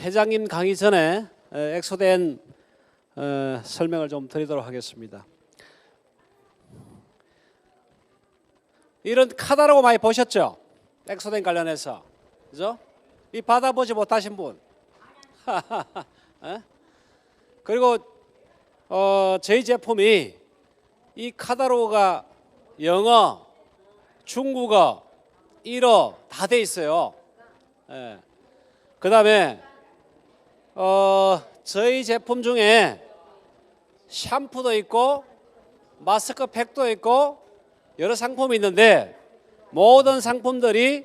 회장님 강의 전에 엑소덴 설명을 좀 드리도록 하겠습니다. 이런 카다로그 많이 보셨죠? 엑소덴 관련해서, 그죠? 이 받아보지 못하신 분. 그리고 저희 제품이 이 카다로그가 영어, 중국어, 일어 다 돼 있어요. 그 다음에 저희 제품 중에 샴푸도 있고 마스크팩도 있고 여러 상품이 있는데 모든 상품들이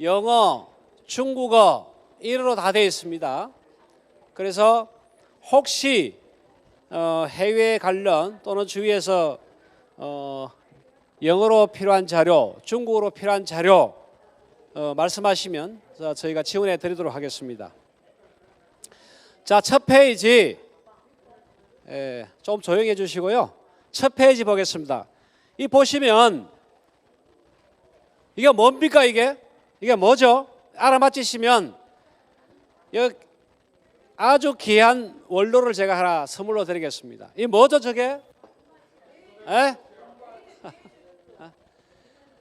영어, 중국어, 일어로 다 되어 있습니다. 그래서 혹시 해외 관련 또는 주위에서 영어로 필요한 자료, 중국어로 필요한 자료 말씀하시면 저희가 지원해 드리도록 하겠습니다. 자, 첫 페이지 좀 조용히 해주시고요. 첫 페이지 보겠습니다. 이 보시면 이게 뭡니까? 이게 뭐죠? 알아맞히시면 여기 아주 귀한 원로를 제가 하나 선물로 드리겠습니다. 이 뭐죠, 저게?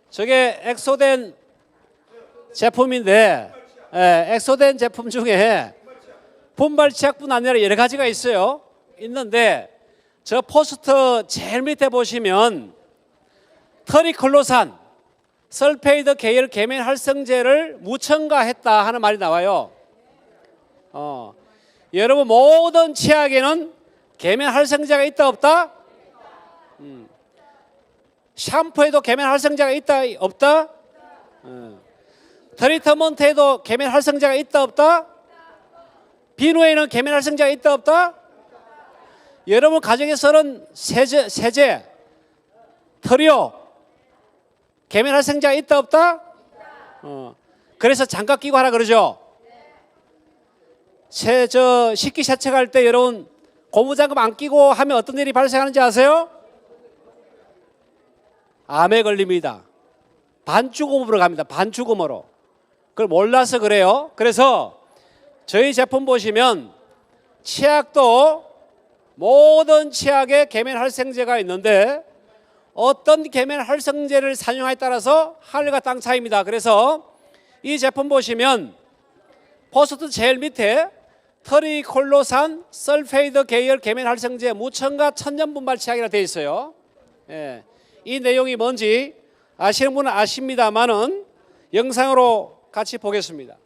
저게 엑소덴 제품인데, 엑소덴 제품 중에 분발 치약뿐 아니라 여러 가지가 있어요. 있는데 저 포스터 제일 밑에 보시면 트리클로산 설페이드 계열 계면 활성제를 무첨가했다 하는 말이 나와요. 여러분 모든 치약에는 계면 활성제가 있다 없다? 샴푸에도 계면 활성제가 있다 없다? 트리트먼트에도 계면 활성제가 있다 없다? 비누에는 계면 활성제가 있다 없다? 여러분 가정에서는 세제, 트리오 계면 활성제가 있다 없다? 그래서 장갑 끼고 하라 그러죠. 식기 세척할 때 여러분 고무장갑 안 끼고 하면 어떤 일이 발생하는지 아세요? 암에 걸립니다. 반죽음으로 갑니다. 반죽음으로. 그걸 몰라서 그래요. 그래서 저희 제품 보시면 치약도 모든 치약에 계면 활성제가 있는데 어떤 계면 활성제를 사용하에 따라서 하늘과 땅 차이입니다. 그래서 이 제품 보시면 포스트 제일 밑에 트리콜로산 설페이드 계열 계면 활성제 무첨가 천연분말 치약이라 되어 있어요. 이 내용이 뭔지 아시는 분은 아십니다만은 영상으로 같이 보겠습니다.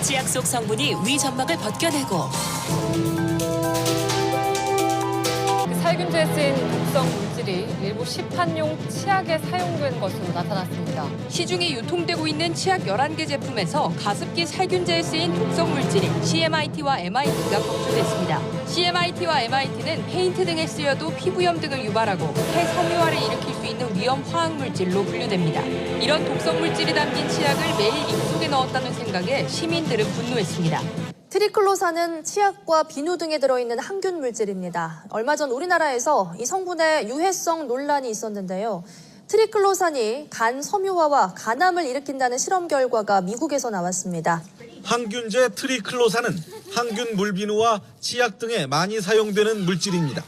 치약 속 성분이 위 점막을 벗겨내고 살균제에 쓰인 독성 물질이 일부 시판용 치약에 사용된 것으로 나타났습니다. 시중에 유통되고 있는 치약 11개 제품에서 가습기 살균제에 쓰인 독성 물질인 CMIT와 MIT가 검출됐습니다. CMIT와 MIT는 페인트 등에 쓰여도 피부염 등을 유발하고 폐섬유화를 일으킬 수 있는 위험 화학물질로 분류됩니다. 이런 독성 물질이 담긴 치약을 매일 입속에 넣었다는 생각에 시민들은 분노했습니다. 트리클로산은 치약과 비누 등에 들어있는 항균 물질입니다. 얼마 전 우리나라에서 이 성분의 유해성 논란이 있었는데요. 트리클로산이 간 섬유화와 간암을 일으킨다는 실험 결과가 미국에서 나왔습니다. 항균제 트리클로산은 항균 물비누와 치약 등에 많이 사용되는 물질입니다.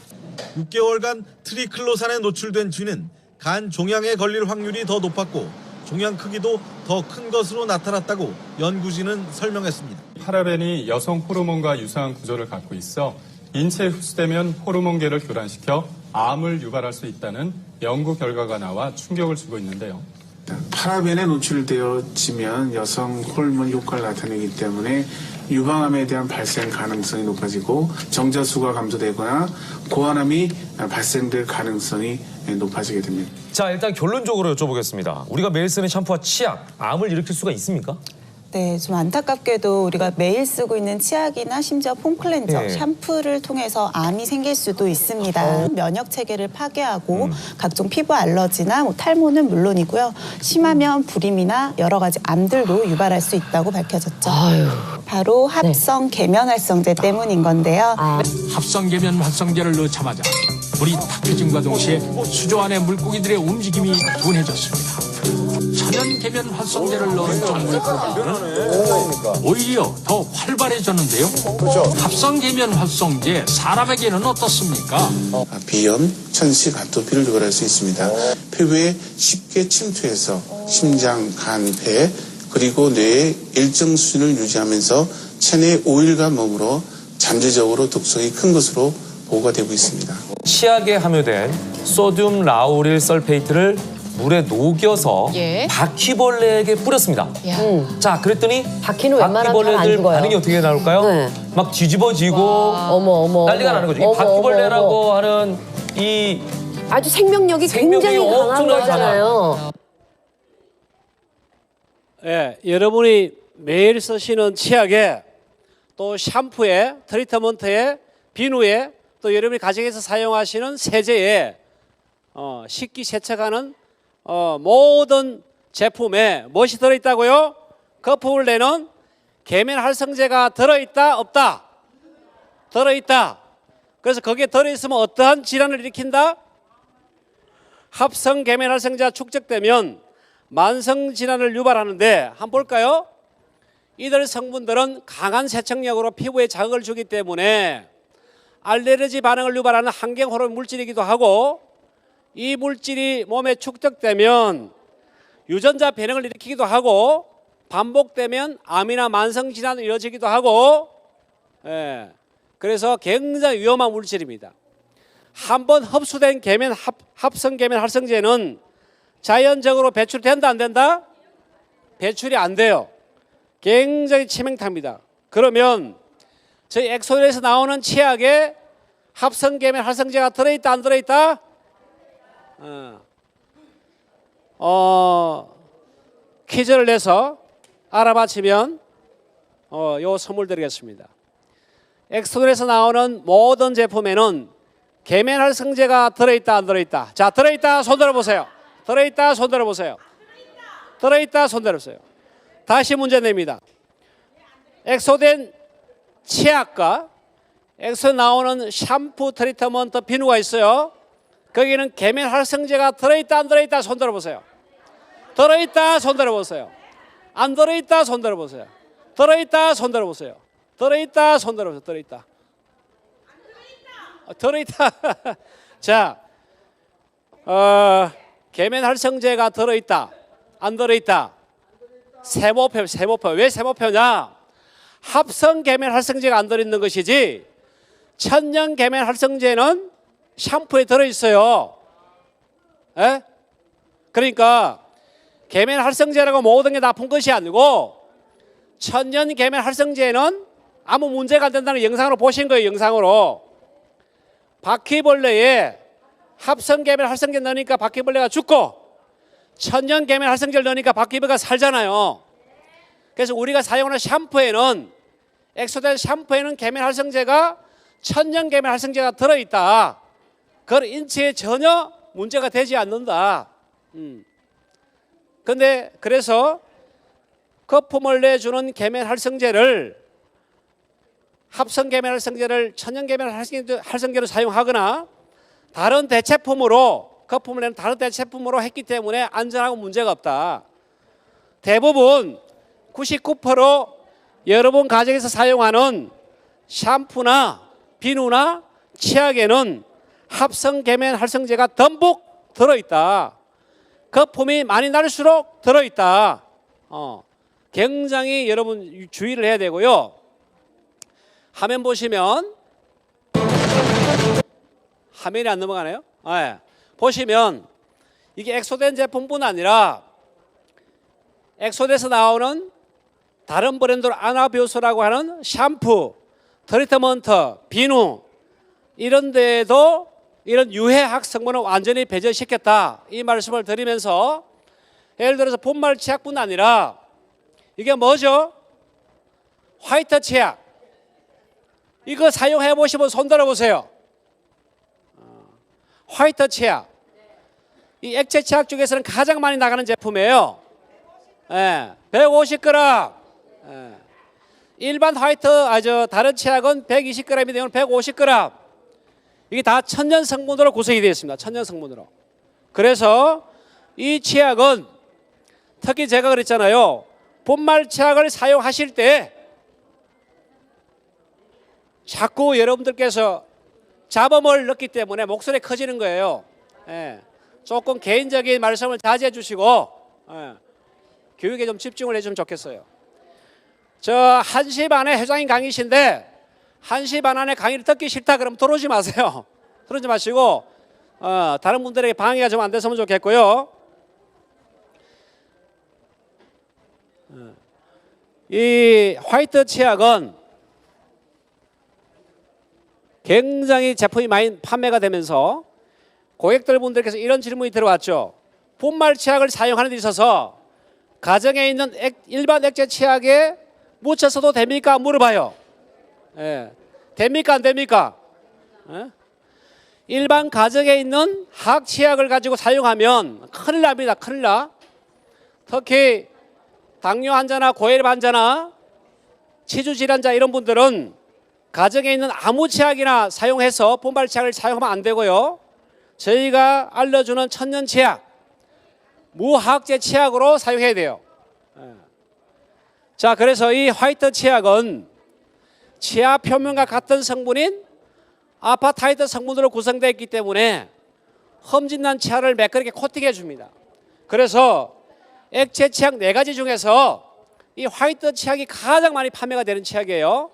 6개월간 트리클로산에 노출된 쥐는 간 종양에 걸릴 확률이 더 높았고 종양 크기도 더 큰 것으로 나타났다고 연구진은 설명했습니다. 파라벤이 여성 호르몬과 유사한 구조를 갖고 있어 인체에 흡수되면 호르몬계를 교란시켜 암을 유발할 수 있다는 연구 결과가 나와 충격을 주고 있는데요. 파라벤에 노출되어지면 여성 호르몬 효과를 나타내기 때문에 유방암에 대한 발생 가능성이 높아지고 정자수가 감소되거나 고환암이 발생될 가능성이 높아지게 됩니다. 자, 일단 결론적으로 여쭤보겠습니다. 우리가 매일 쓰는 샴푸와 치약, 암을 일으킬 수가 있습니까? 네, 좀 안타깝게도 우리가 매일 쓰고 있는 치약이나 심지어 폼클렌저, 샴푸를 통해서 암이 생길 수도 있습니다. 면역 체계를 파괴하고 각종 피부 알러지나 탈모는 물론이고요. 심하면 불임이나 여러 가지 암들도 유발할 수 있다고 밝혀졌죠. 바로 합성 계면활성제 때문인 건데요. 합성 계면 활성제를 넣자마자 물이 탁해짐과 동시에 수조 안의 물고기들의 움직임이 둔해졌습니다. 천연 계면 활성제를 넣은 정물고기는 오히려 더 활발해졌는데요. 합성 계면 활성제 사람에게는 어떻습니까? 비염, 천식, 아토피를 유발할 수 있습니다. 피부에 쉽게 침투해서 심장, 간, 폐 그리고 뇌의 일정 수준을 유지하면서 체내 오일과 몸으로 잠재적으로 독성이 큰 것으로 보고가 되고 있습니다. 치약에 함유된 소듐 라우릴 설페이트를 물에 녹여서 바퀴벌레에게 뿌렸습니다. 자, 그랬더니 바퀴벌레들 반응이 어떻게 나올까요? 막 뒤집어지고 난리가 나는 거죠. 이 바퀴벌레라고 하는 이 아주 생명력이 굉장히 강한 엄청나게 거잖아요. 예, 여러분이 매일 쓰시는 치약에 또 샴푸에 트리트먼트에 비누에 또 여러분이 가정에서 사용하시는 세제에 식기 세척하는 모든 제품에 무엇이 들어있다고요? 거품을 내는 계면활성제가 들어있다 없다? 들어있다. 그래서 거기에 들어있으면 어떠한 질환을 일으킨다? 합성 계면활성제가 축적되면 만성질환을 유발하는데 한번 볼까요? 이들 성분들은 강한 세척력으로 피부에 자극을 주기 때문에 알레르기 반응을 유발하는 환경호르몬 물질이기도 하고 이 물질이 몸에 축적되면 유전자 변형을 일으키기도 하고 반복되면 암이나 만성질환이 이어지기도 하고 그래서 굉장히 위험한 물질입니다. 한번 흡수된 합성 계면 활성제는 자연적으로 배출된다 안 된다? 배출이 안 돼요. 굉장히 치명타입니다. 그러면 저희 엑소델에서 나오는 치약에 합성 계면 활성제가 들어있다 안 들어있다? 퀴즈를 내서 알아맞히면 요 선물 드리겠습니다. 엑소델에서 나오는 모든 제품에는 계면 활성제가 들어있다 안 들어있다? 자, 들어있다 손 들어보세요. 들어있다 손 들어보세요. 들어있다 손 들어보세요. 다시 문제 냅니다. 엑소덴 치약과 엑소에 나오는 샴푸, 트리트먼트, 비누가 있어요. 거기는 계면 활성제가 들어있다 안 들어있다 손 들어보세요. 들어있다 손 들어보세요. 안 들어있다 손 들어보세요. 들어있다 손 들어보세요. 들어있다 손 들어보세요. 들어있다. 들어있다. 자, 계면 활성제가 들어있다 안 들어있다? 세모표. 왜 세모표냐? 합성 계면 활성제가 안 들어있는 것이지 천연 계면 활성제는 샴푸에 들어있어요. 에? 그러니까 계면 활성제라고 모든 게 나쁜 것이 아니고 천연 계면 활성제는 아무 문제가 안 된다는 영상으로 보신 거예요. 영상으로. 바퀴벌레에 합성 계면 활성제 넣으니까 바퀴벌레가 죽고 천연 계면 활성제를 넣으니까 바퀴벌레가 살잖아요. 그래서 우리가 사용하는 샴푸에는 엑소델 샴푸에는 계면 활성제가 천연 계면 활성제가 들어있다. 그건 인체에 전혀 문제가 되지 않는다. 근데 그래서 거품을 내주는 계면 활성제를 합성 계면 활성제를 천연 계면 활성제로 사용하거나 다른 대체품으로 거품을 내는 다른 대체품으로 했기 때문에 안전하고 문제가 없다. 대부분 99% 여러분 가정에서 사용하는 샴푸나 비누나 치약에는 합성 계면 활성제가 듬뿍 들어있다. 거품이 많이 날수록 들어있다. 굉장히 여러분 주의를 해야 되고요. 화면 보시면 화면이 안 넘어가네요. 보시면 이게 엑소덴 제품뿐 아니라 엑소덴에서 나오는 다른 브랜드로 아나비오스라고 하는 샴푸, 트리트먼트, 비누 이런 데에도 이런 유해학 성분을 완전히 배제시켰다. 이 말씀을 드리면서 예를 들어서 분말 치약뿐 아니라 이게 뭐죠? 화이트 치약. 이거 사용해 보시면 손 들어 보세요. 화이트 치약. 이 액체 치약 중에서는 가장 많이 나가는 제품이에요. 150g. 일반 화이트 다른 치약은 120g이 되면 150g. 이게 다 천연 성분으로 구성이 되어 있습니다. 천연 성분으로. 그래서 이 치약은 특히 제가 그랬잖아요. 분말 치약을 사용하실 때 자꾸 여러분들께서 잡음을 넣기 때문에 목소리 커지는 거예요. 조금 개인적인 말씀을 자제해 주시고 교육에 좀 집중을 해주면 좋겠어요. 저 1시 반에 회장님 강의신데 1시 반 안에 강의를 듣기 싫다 그러면 들어오지 마세요. 들어오지 마시고 다른 분들에게 방해가 좀 안 됐으면 좋겠고요. 이 화이트 치약은 굉장히 제품이 많이 판매가 되면서 고객들 분들께서 이런 질문이 들어왔죠. 분말 치약을 사용하는 데 있어서 가정에 있는 일반 액체 치약에 묻혀서도 됩니까? 물어봐요. 됩니까? 안 됩니까? 일반 가정에 있는 화학치약을 가지고 사용하면 큰일 납니다. 큰일 나. 특히 당뇨 환자나 고혈압 환자나 치주 질환자 이런 분들은 가정에 있는 아무 치약이나 사용해서 분말 치약을 사용하면 안 되고요. 저희가 알려주는 천연 치약, 무화학제 치약으로 사용해야 돼요. 자, 그래서 이 화이트 치약은 치아 표면과 같은 성분인 아파타이트 성분으로 구성되어 있기 때문에 흠진난 치아를 매끄럽게 코팅해 줍니다. 그래서 액체 치약 4가지 중에서 이 화이트 치약이 가장 많이 판매가 되는 치약이에요.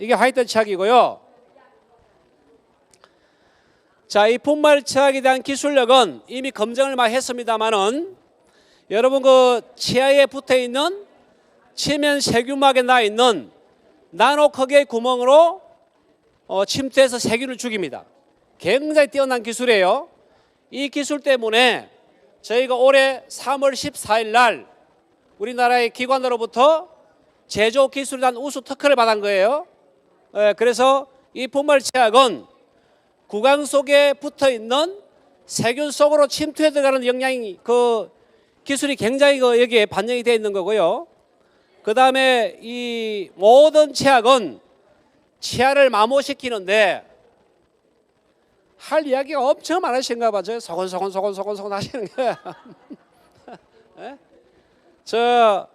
이게 화이트 치약이고요. 자, 이 분말 치약에 대한 기술력은 이미 검증을 많이 했습니다만은 여러분 그 치아에 붙어 있는 치면 세균막에 나 있는 나노 크기의 구멍으로 침투해서 세균을 죽입니다. 굉장히 뛰어난 기술이에요. 이 기술 때문에 저희가 올해 3월 14일 날 우리나라의 기관으로부터 제조 기술에 대한 우수 특허를 받은 거예요. 그래서 이 분말 치약은 구강 속에 붙어 있는 세균 속으로 침투해 들어가는 영양이 그 기술이 굉장히 여기에 반영이 되어 있는 거고요. 그 다음에 이 모든 치약은 치아를 마모시키는데 할 이야기가 엄청 많으신가 봐요. 소곤소곤 하시는 거예요. 저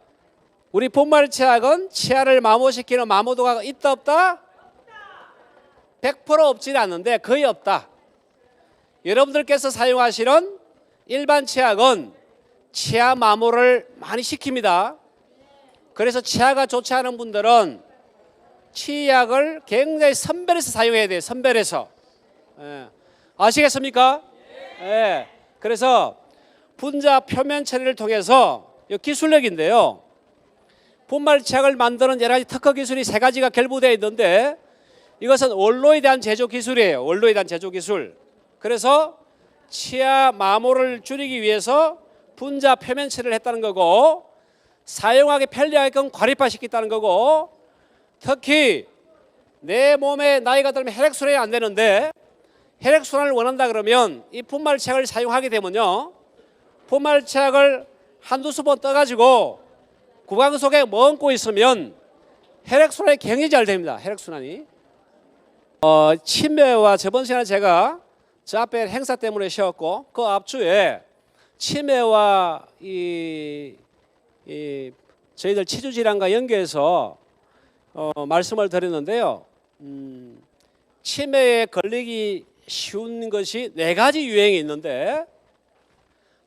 우리 분말 치약은 치아를 마모시키는 마모도가 있다 없다? 100% 없지는 않는데 거의 없다. 여러분들께서 사용하시는 일반 치약은 치아 마모를 많이 시킵니다. 그래서 치아가 좋지 않은 분들은 치약을 굉장히 선별해서 사용해야 돼요. 선별해서. 아시겠습니까? 그래서 분자 표면 처리를 통해서 이 기술력인데요. 분말 치약을 만드는 여러 가지 특허 기술이 3가지가 결부되어 있는데 이것은 원로에 대한 제조 기술이에요. 원로에 대한 제조 기술. 그래서 치아 마모를 줄이기 위해서 분자 표면 처리를 했다는 거고 사용하기 편리하게끔 과립화시켰다는 거고 특히 내 몸에 나이가 들면 혈액순환이 안 되는데 혈액순환을 원한다 그러면 이 분말 치약을 사용하게 되면요. 분말 치약을 한두 수번 떠가지고 구강 속에 머금고 있으면 혈액순환이 굉장히 잘 됩니다. 혈액순환이. 치매와 저번 시간에 제가 저 앞에 행사 때문에 쉬었고 그 앞주에 치매와 저희들 치주 질환과 연계해서 말씀을 드렸는데요. 치매에 걸리기 쉬운 것이 4가지 유행이 있는데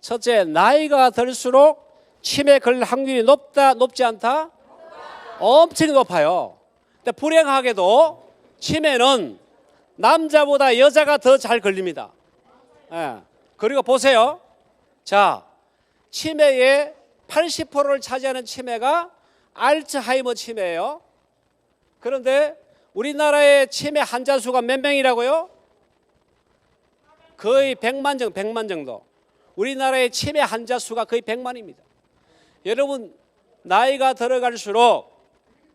첫째, 나이가 들수록 치매에 걸릴 확률이 높다, 높지 않다? 엄청 높아요. 근데 불행하게도 치매는 남자보다 여자가 더 잘 걸립니다. 그리고 보세요. 자, 치매의 80%를 차지하는 치매가 알츠하이머 치매예요. 그런데 우리나라의 치매 환자 수가 몇 명이라고요? 거의 100만 정도. 우리나라의 치매 환자 수가 거의 100만입니다. 여러분 나이가 들어갈수록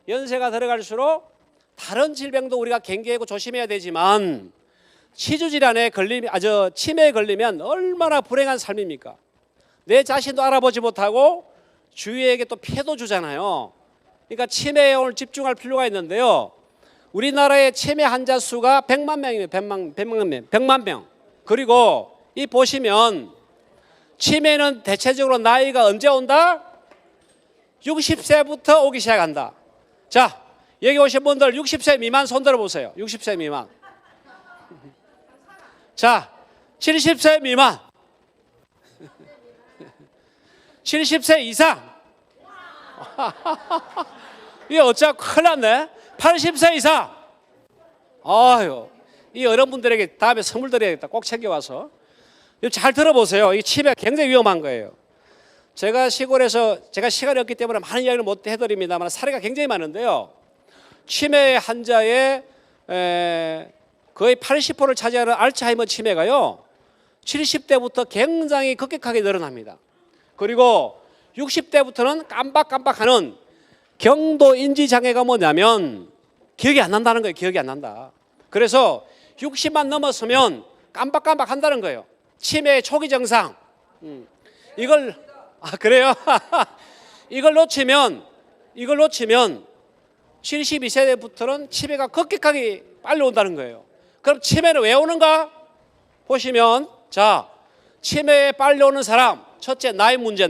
연세가 들어갈수록 다른 질병도 우리가 경계하고 조심해야 되지만 치주질환에 치매에 걸리면 얼마나 불행한 삶입니까? 내 자신도 알아보지 못하고 주위에게 또 피해도 주잖아요. 그러니까 치매에 오늘 집중할 필요가 있는데요. 우리나라의 치매 환자 수가 100만 명이에요. 100만 명. 그리고 이 보시면 치매는 대체적으로 나이가 언제 온다? 60세부터 오기 시작한다. 자, 여기 오신 분들 60세 미만 손 들어보세요. 60세 미만. 자, 70세 미만. 70세 이상. 이게 어쩌고 큰일 났네. 80세 이상. 아유, 이 어른분들에게 다음에 선물 드려야겠다. 꼭 챙겨와서. 잘 들어보세요. 이 치매 굉장히 위험한 거예요. 제가 시골에서 제가 시간이 없기 때문에 많은 이야기를 못 해드립니다만 사례가 굉장히 많은데요. 치매 환자의 거의 80%를 차지하는 알츠하이머 치매가요. 70대부터 굉장히 급격하게 늘어납니다. 그리고 60대부터는 깜박깜박하는 경도 인지 장애가 뭐냐면 기억이 안 난다는 거예요. 기억이 안 난다. 그래서 60만 넘었으면 깜박깜박 한다는 거예요. 치매의 초기 증상. 이걸 그래요? 이걸 놓치면 72세대부터는 치매가 급격하게 빨리 온다는 거예요. 그럼 치매는 왜 오는가? 보시면 자, 치매에 빨리 오는 사람 첫째 나이 문제.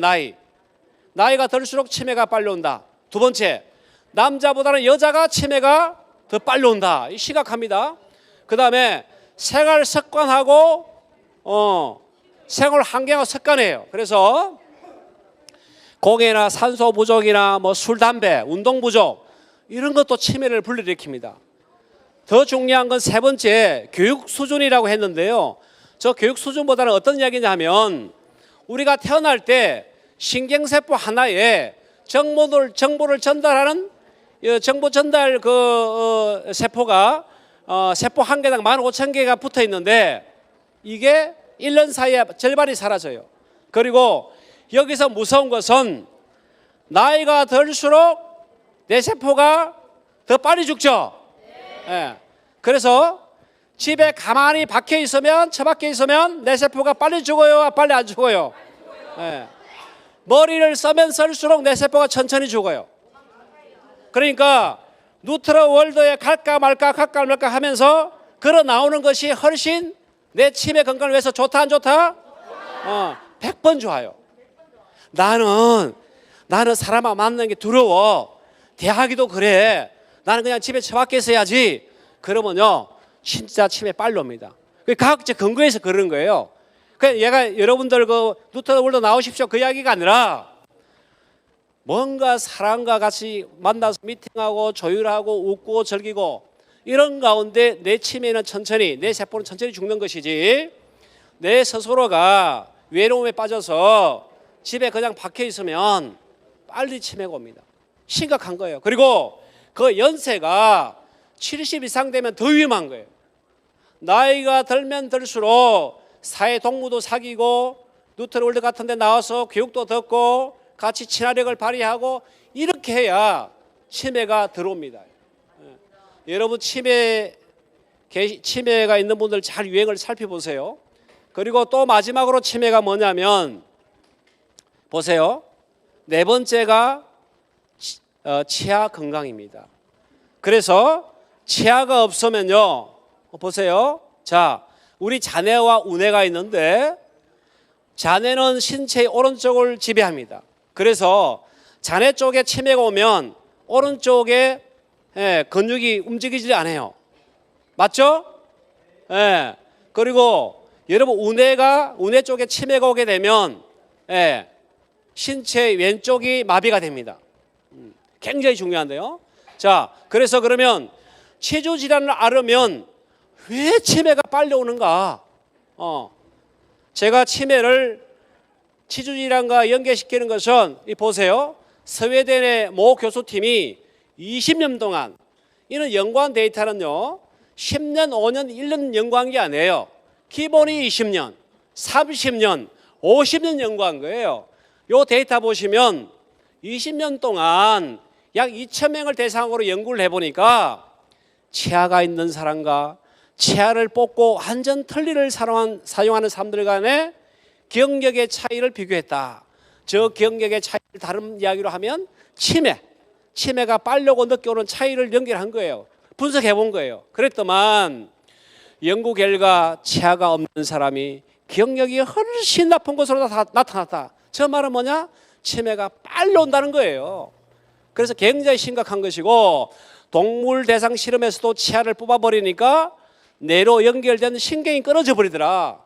나이가 들수록 치매가 빨리 온다. 두 번째, 남자보다는 여자가 치매가 더 빨리 온다. 이 심각합니다. 그 다음에 생활 습관하고 생활 환경하고 습관이에요. 그래서 공해나 산소 부족이나 뭐 술, 담배, 운동 부족 이런 것도 치매를 불러일으킵니다. 더 중요한 건 세 번째 교육 수준이라고 했는데요. 저 교육 수준보다는 어떤 이야기냐면 우리가 태어날 때 신경세포 하나에 정보를 전달하는 정보 전달 세포가 세포 한 개당 15,000개가 붙어 있는데 이게 1년 사이에 절반이 사라져요. 그리고 여기서 무서운 것은 나이가 들수록 내 세포가 더 빨리 죽죠. 예. 그래서 집에 가만히 박혀 있으면 처박혀 있으면 내 세포가 빨리 죽어요, 빨리 안 죽어요? 예. 머리를 쓰면 쓸수록 내 세포가 천천히 죽어요. 그러니까 누트러 월드에 갈까 말까 하면서 걸어 나오는 것이 훨씬 내 치매 건강을 위해서 좋다 안 좋다? 100번 좋아요. 나는 사람하고 만나는 게 두려워. 대학이도 그래. 나는 그냥 집에 처박혀 있어야지. 그러면요 진짜 치매 빨리 옵니다. 과학적 근거에서 그러는 거예요. 그러니까 얘가 여러분들 누트러 월드 나오십시오 그 이야기가 아니라 뭔가 사람과 같이 만나서 미팅하고 조율하고 웃고 즐기고 이런 가운데 내 치매는 천천히 내 세포는 천천히 죽는 것이지 내 스스로가 외로움에 빠져서 집에 그냥 박혀 있으면 빨리 치매가 옵니다. 심각한 거예요. 그리고 그 연세가 70 이상 되면 더 위험한 거예요. 나이가 들면 들수록 사회 동무도 사귀고 누트러 월드 같은 데 나와서 교육도 듣고 같이 친화력을 발휘하고 이렇게 해야 치매가 들어옵니다. 여러분 치매가 있는 분들 잘 유행을 살펴보세요. 그리고 또 마지막으로 치매가 뭐냐면 보세요. 네 번째가 치아 건강입니다. 그래서 치아가 없으면요. 보세요. 자, 우리 자네와 우뇌가 있는데 자네는 신체의 오른쪽을 지배합니다. 그래서 자네 쪽에 치매가 오면 오른쪽에 근육이 움직이지 않아요. 맞죠? 그리고 여러분 우뇌 쪽에 치매가 오게 되면 신체 왼쪽이 마비가 됩니다. 굉장히 중요한데요. 자, 그래서 그러면 치주 질환을 앓으면 왜 치매가 빨리 오는가? 제가 치매를 치주 질환과 연계시키는 것은 보세요. 스웨덴의 모 교수팀이 20년 동안 이는 연구한 데이터는요. 10년, 5년, 1년 연구한 게 아니에요. 기본이 20년, 30년, 50년 연구한 거예요. 이 데이터 보시면 20년 동안 약 2,000명을 대상으로 연구를 해보니까 치아가 있는 사람과 치아를 뽑고 완전 틀니를 사용하는 사람들 간의 기억력의 차이를 비교했다. 저 기억력의 차이를 다른 이야기로 하면 치매가 빠르고 늦게 오는 차이를 연결한 거예요. 분석해 본 거예요. 그랬더만 연구 결과 치아가 없는 사람이 기억력이 훨씬 나쁜 것으로 나타났다. 저 말은 뭐냐? 치매가 빨리 온다는 거예요. 그래서 굉장히 심각한 것이고, 동물 대상 실험에서도 치아를 뽑아버리니까 뇌로 연결된 신경이 끊어져 버리더라.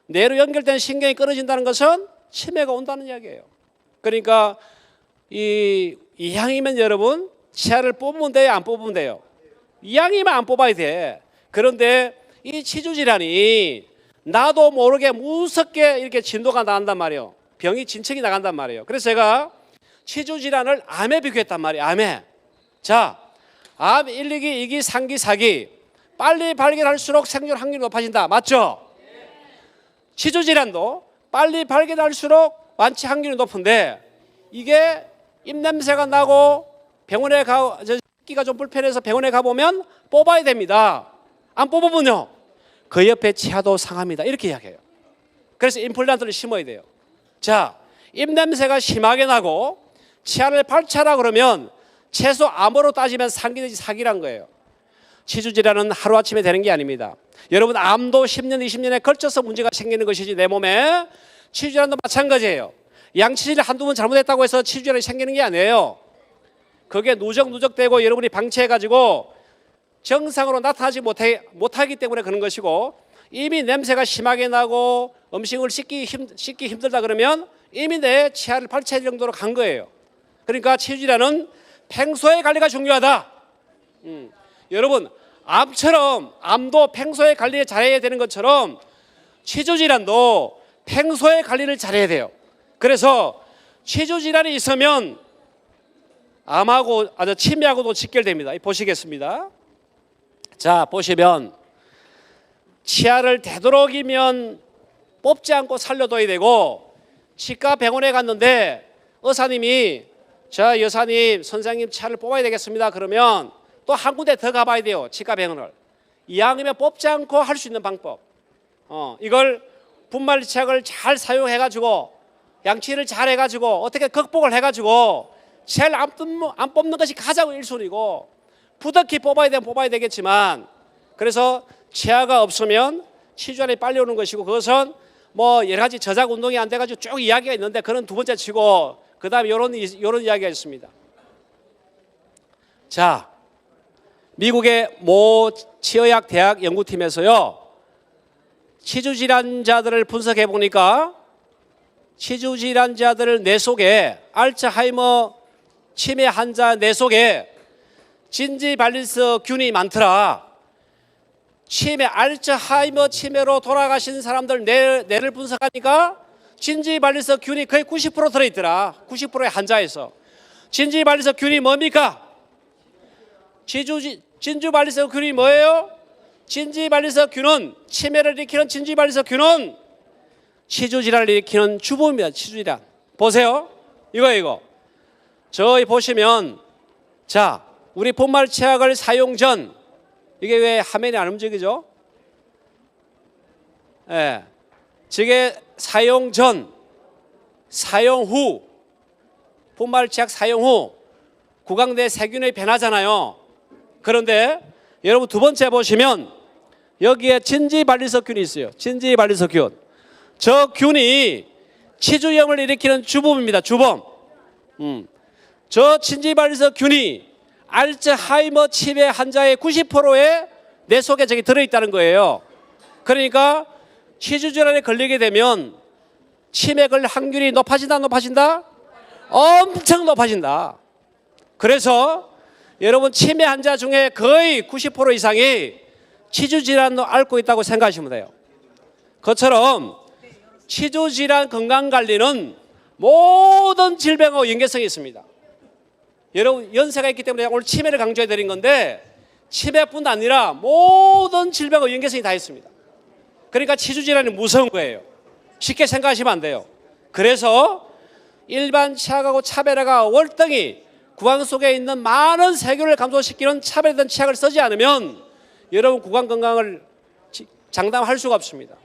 뇌로 연결된 신경이 끊어진다는 것은 치매가 온다는 이야기예요. 그러니까 이왕이면 여러분 치아를 뽑으면 돼요, 안 뽑으면 돼요? 이왕이면 안 뽑아야 돼. 그런데 이 치주 질환이 나도 모르게 무섭게 이렇게 진도가 나간단 말이에요. 병이 진척이 나간단 말이에요. 그래서 제가 치주 질환을 암에 비교했단 말이에요. 암에. 자, 암 1, 2기, 2기, 3기, 4기 빨리 발견할수록 생존 확률이 높아진다. 맞죠? 치주 질환도 빨리 발견할수록 완치 확률이 높은데, 이게 입냄새가 나고 병원에 기가 좀 불편해서 병원에 가보면 뽑아야 됩니다. 안 뽑으면요 그 옆에 치아도 상합니다. 이렇게 이야기해요. 그래서 임플란트를 심어야 돼요. 자, 입냄새가 심하게 나고 치아를 발차라 그러면 최소 암으로 따지면 3기 내지 4기란 거예요. 치주 질환은 하루아침에 되는 게 아닙니다. 여러분, 암도 10년, 20년에 걸쳐서 문제가 생기는 것이지 내 몸에 치주 질환도 마찬가지예요. 양치질을 한두 번 잘못했다고 해서 치주 질환이 생기는 게 아니에요. 그게 누적되고 여러분이 방치해가지고 정상으로 나타나지 못하기 때문에 그런 것이고, 이미 냄새가 심하게 나고 음식을 씻기 힘들다 그러면 이미 내 치아를 발치할 정도로 간 거예요. 그러니까 치주 질환은 평소의 관리가 중요하다. 여러분, 암도 평소에 관리 잘해야 되는 것처럼 치주 질환도 평소에 관리를 잘해야 돼요. 그래서 치주 질환이 있으면 암하고 치매하고도 직결됩니다. 보시겠습니다. 자, 보시면 치아를 되도록이면 뽑지 않고 살려둬야 되고, 치과 병원에 갔는데 의사님이 자, 여사님, 선생님 치아를 뽑아야 되겠습니다. 그러면 또 한 군데 더 가봐야 돼요. 치과 병원을. 이왕이면 뽑지 않고 할 수 있는 방법. 이걸 분말 치약을 잘 사용해가지고 양치를 잘 해가지고 어떻게 극복을 해가지고 제일 안 뽑는 것이 가장 1순위고, 부득이 뽑아야 되면 뽑아야 되겠지만, 그래서 치아가 없으면 치주 질환이 빨리 오는 것이고, 그것은 뭐 여러 가지 저작 운동이 안 돼가지고 쭉 이야기가 있는데 그건 두 번째 치고, 그 다음에 이런 이야기가 있습니다. 자, 미국의 모 치의학 대학 연구팀에서요, 치주 질환자들을 분석해 보니까 치주 질환자들 뇌 속에, 알츠하이머 치매 환자 뇌 속에 진지발리스 균이 많더라. 알츠하이머 치매로 돌아가신 사람들 뇌를 분석하니까 진지발리스 균이 거의 90% 들어있더라. 90%의 환자에서. 진지발리스 균이 뭡니까? 진주발리스 균이 뭐예요? 진지발리스 균은, 치매를 일으키는 진지발리스 균은 치주 질환을 일으키는 주범입니다. 치주 질환. 보세요. 이거. 저기 보시면, 자, 우리 분말 치약을 사용 전, 이게 왜 화면이 안 움직이죠? 예. 저게 사용 전, 사용 후, 분말 치약 사용 후 구강내 세균의 변화잖아요. 그런데 여러분 두 번째 보시면 여기에 진지발리스균이 있어요. 진지발리스균. 저 균이 치주염을 일으키는 주범입니다. 주범. 저 진지발리스균이 알츠하이머 치매 환자의 90%의 뇌 속에 저기 들어있다는 거예요. 그러니까 치주 질환에 걸리게 되면 치매 걸 확률이 높아진다, 높아진다? 엄청 높아진다. 그래서 여러분 치매 환자 중에 거의 90% 이상이 치주 질환도 앓고 있다고 생각하시면 돼요. 그것처럼 치주 질환 건강 관리는 모든 질병하고 연계성이 있습니다. 여러분 연세가 있기 때문에 오늘 치매를 강조해 드린 건데, 치매뿐 아니라 모든 질병하고 연계성이 다 있습니다. 그러니까 치주 질환이 무서운 거예요. 쉽게 생각하시면 안 돼요. 그래서 일반 치약하고 차별화가 월등히 구강 속에 있는 많은 세균을 감소시키는 차별화된 치약을 쓰지 않으면 여러분 구강 건강을 장담할 수가 없습니다.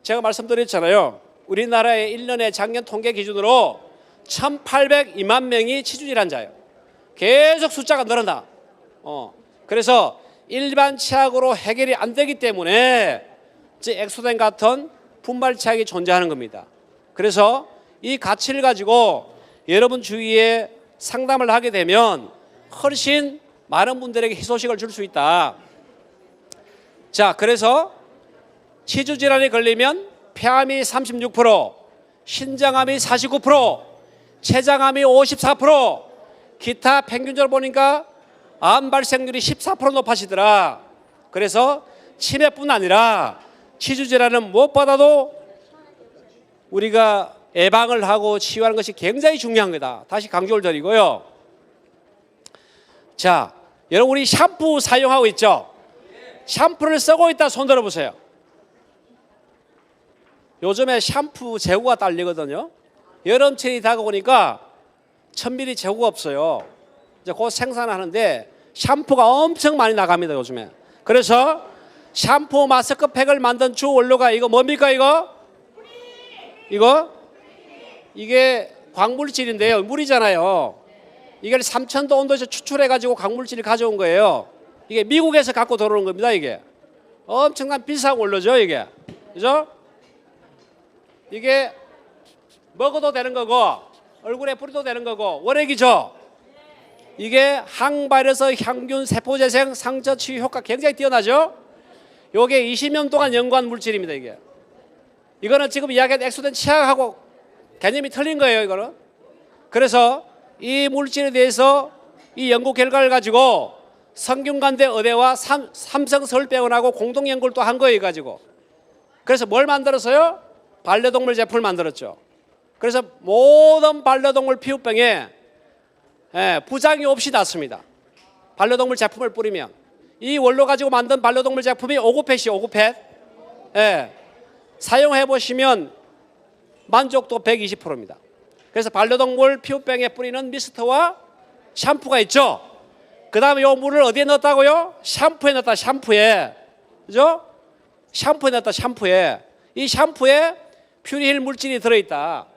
제가 말씀드렸잖아요. 우리나라의 1년에 작년 통계 기준으로 1,802만 명이 치주 질환자예요. 계속 숫자가 늘어나. 그래서 일반 치약으로 해결이 안 되기 때문에 엑소덴 같은 분말 치약이 존재하는 겁니다. 그래서 이 가치를 가지고 여러분 주위에 상담을 하게 되면 훨씬 많은 분들에게 희소식을 줄 수 있다. 자, 그래서 치주 질환에 걸리면 폐암이 36%, 신장암이 49%, 췌장암이 54%, 기타 평균적으로 보니까 암 발생률이 14% 높아지더라. 그래서 치매뿐 아니라 치주 질환은 무엇보다도 우리가 예방을 하고 치유하는 것이 굉장히 중요한 거다. 다시 강조를 드리고요. 자, 여러분 우리 샴푸 사용하고 있죠? 샴푸를 쓰고 있다 손 들어보세요. 요즘에 샴푸 재고가 딸리거든요. 여름철이 다가오니까 1000ml 재고가 없어요. 이제 곧 생산하는데 샴푸가 엄청 많이 나갑니다 요즘에. 그래서 샴푸 마스크팩을 만든 주 원료가 이거 뭡니까 이거? 이게 광물질인데요. 물이잖아요. 이걸 3000도 온도에서 추출해가지고 광물질을 가져온 거예요. 이게 미국에서 갖고 들어오는 겁니다. 이게 엄청난 비싼 원료죠. 이게 그죠? 이게 먹어도 되는 거고 얼굴에 뿌려도 되는 거고 원액이죠. 이게 항바이러스, 향균, 세포재생, 상처 치유 효과 굉장히 뛰어나죠. 요게 20년 동안 연구한 물질입니다. 이거는 지금 이야기한 엑소덴 치약하고 개념이 틀린 거예요. 이거는. 그래서 이 물질에 대해서 이 연구 결과를 가지고 성균관대 의대와 삼성서울병원하고 공동 연구를 또 한 거예요. 가지고. 그래서 뭘 만들었어요? 반려동물 제품을 만들었죠. 그래서 모든 반려동물 피부병에 부작용이 없이 낫습니다. 반려동물 제품을 뿌리면. 이 원료 가지고 만든 반려동물 제품이 오구펫이요. 오구펫. 사용해 보시면 만족도 120%입니다. 그래서 반려동물 피부병에 뿌리는 미스트와 샴푸가 있죠. 그 다음에 이 물을 어디에 넣었다고요? 샴푸에 넣었다. 샴푸에. 그죠? 샴푸에 넣었다. 샴푸에. 이 샴푸에 퓨리힐 물질이 들어있다.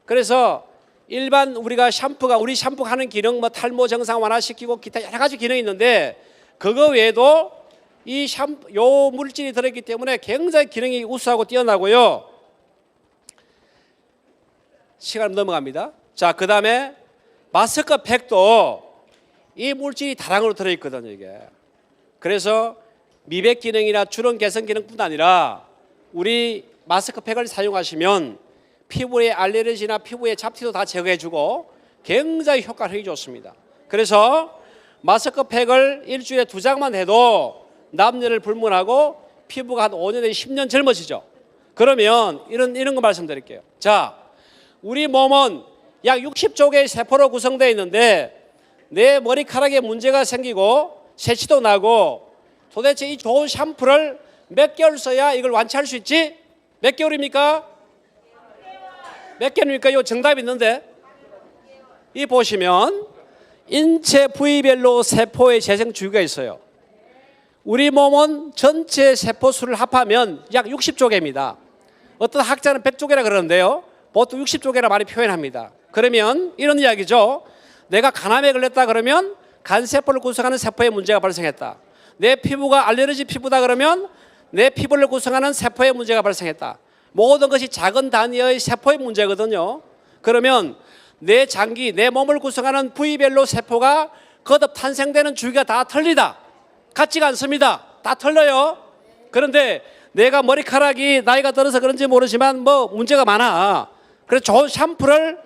그래서 일반 우리가 샴푸가 우리 샴푸가 하는 기능 뭐 탈모 정상 완화시키고 기타 여러 가지 기능이 있는데 그거 외에도 이 샴푸 요 물질이 들어있기 때문에 굉장히 기능이 우수하고 뛰어나고요. 시간 넘어갑니다. 자, 그 다음에 마스크팩도 이 물질이 다량으로 들어있거든요. 이게. 그래서 미백 기능이나 주름 개선 기능뿐 아니라 우리 마스크팩을 사용하시면 피부의 알레르기나 피부의 잡티도 다 제거해주고 굉장히 효과가 좋습니다. 그래서 마스크팩을 일주일에 2장만 해도 남녀를 불문하고 피부가 한 5년 내지 10년 젊어지죠. 그러면 이런 거 말씀드릴게요. 자, 우리 몸은 약 60조 개의 세포로 구성되어 있는데 내 머리카락에 문제가 생기고 새치도 나고 도대체 이 좋은 샴푸를 몇 개월 써야 이걸 완치할 수 있지? 몇 개월입니까? 몇 개월입니까? 이 정답이 있는데 이 보시면 인체 부위별로 세포의 재생 주기가 있어요. 우리 몸은 전체 세포 수를 합하면 약 60조 개입니다. 어떤 학자는 100조 개라 그러는데요. 보통 60조 개라 많이 표현합니다. 그러면 이런 이야기죠. 내가 간암에 걸렸다 그러면 간세포를 구성하는 세포에 문제가 발생했다. 내 피부가 알레르기 피부다 그러면 내 피부를 구성하는 세포에 문제가 발생했다. 모든 것이 작은 단위의 세포의 문제거든요. 그러면 내 장기, 내 몸을 구성하는 부위별로 세포가 거듭 탄생되는 주기가 다 틀리다. 같지가 않습니다. 다 틀려요. 그런데 내가 머리카락이 나이가 들어서 그런지 모르지만 뭐 문제가 많아. 그래서 좋은 샴푸를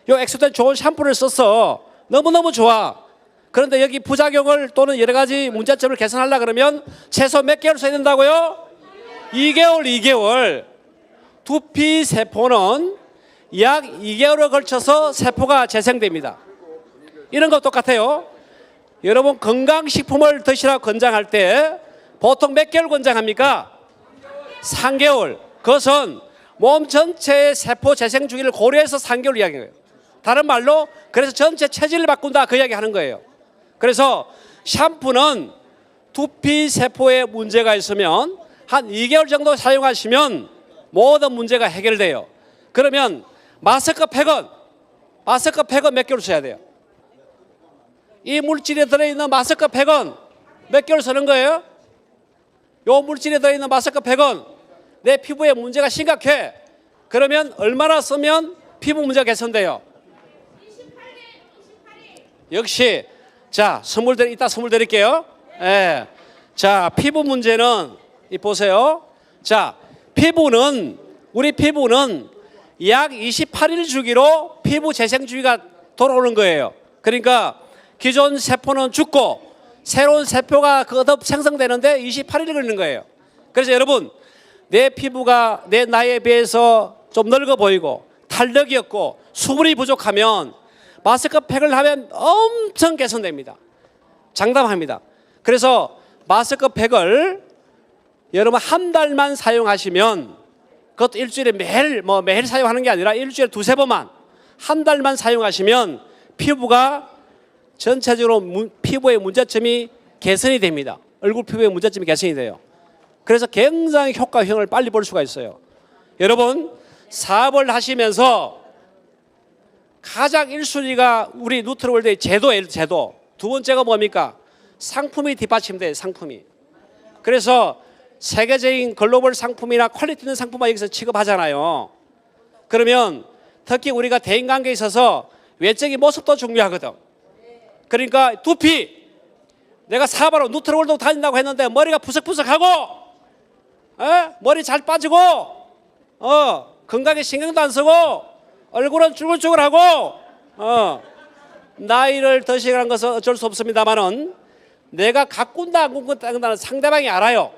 요 엑소덴 좋은 샴푸를 썼어. 너무너무 좋아. 그런데 여기 부작용을 또는 여러 가지 문제점을 개선하려고 그러면 최소 몇 개월 써야 된다고요? 2개월. 두피 세포는 약 2개월에 걸쳐서 세포가 재생됩니다. 이런 거 똑같아요. 여러분 건강식품을 드시라고 권장할 때 보통 몇 개월 권장합니까? 3개월. 그것은 몸 전체의 세포 재생 주기를 고려해서 3개월 이야기한 거예요. 다른 말로 그래서 전체 체질을 바꾼다 그 이야기 하는 거예요. 그래서 샴푸는 두피 세포에 문제가 있으면 한 2개월 정도 사용하시면 모든 문제가 해결돼요. 그러면 마스크팩은 몇 개월 써야 돼요? 이 물질에 들어있는 마스크팩은 몇 개월 쓰는 거예요? 요 물질에 들어있는 마스크팩은 내 피부에 문제가 심각해. 그러면 얼마나 쓰면 피부 문제가 개선돼요? 역시 자 이따 선물 드릴게요. 예. 자 피부 문제는 이 보세요. 자 우리 피부는 약 28일 주기로 피부 재생 주기가 돌아오는 거예요. 그러니까 기존 세포는 죽고 새로운 세포가 거듭 생성되는데 28일이 걸리는 거예요. 그래서 여러분 내 피부가 내 나이에 비해서 좀 늙어 보이고 탄력이 없고 수분이 부족하면 마스크팩을 하면 엄청 개선됩니다. 장담합니다. 그래서 마스크팩을 여러분 한 달만 사용하시면 그것도 일주일에 매일 사용하는 게 아니라 일주일에 2-3번만 한 달만 사용하시면 피부가 전체적으로 피부의 문제점이 개선이 됩니다. 얼굴 피부의 문제점이 개선이 돼요. 그래서 굉장히 효과형을 빨리 볼 수가 있어요. 여러분 사업을 하시면서 가장 1순위가 우리 누트리월드의 제도. 두 번째가 뭡니까? 상품이 뒷받침돼요. 상품이. 그래서 세계적인 글로벌 상품이나 퀄리티 있는 상품만 여기서 취급하잖아요. 그러면 특히 우리가 대인관계에 있어서 외적인 모습도 중요하거든. 그러니까 두피 내가 사업하러 누트리월드 다닌다고 했는데 머리가 푸석푸석하고 머리 잘 빠지고 건강에 신경도 안 쓰고 얼굴은 쭈글쭈글하고 나이를 드시는 것은 어쩔 수 없습니다만은 내가 가꾼다 안 가꾼다는 상대방이 알아요.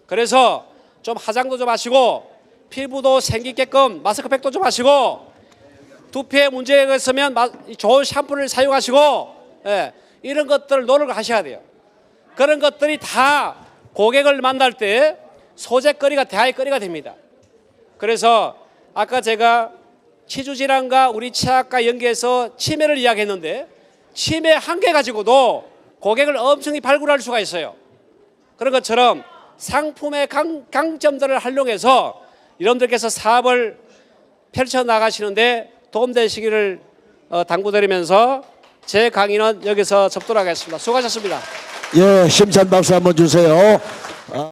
그래서 좀 화장도 좀 하시고 피부도 생기게끔 마스크팩도 좀 하시고 두피에 문제가 있으면 좋은 샴푸를 사용하시고 이런 것들을 노력을 하셔야 돼요. 그런 것들이 다 고객을 만날 때 소재거리가 대화의 거리가 됩니다. 그래서 아까 제가 치주질환과 우리 치아과 연계해서 치매를 이야기했는데 치매 한 개 가지고도 고객을 엄청나게 발굴할 수가 있어요. 그런 것처럼 상품의 강점들을 활용해서 여러분들께서 사업을 펼쳐나가시는데 도움되시기를 당부드리면서 제 강의는 여기서 접도록 하겠습니다. 수고하셨습니다. 예, 심찬 박수 한번 주세요.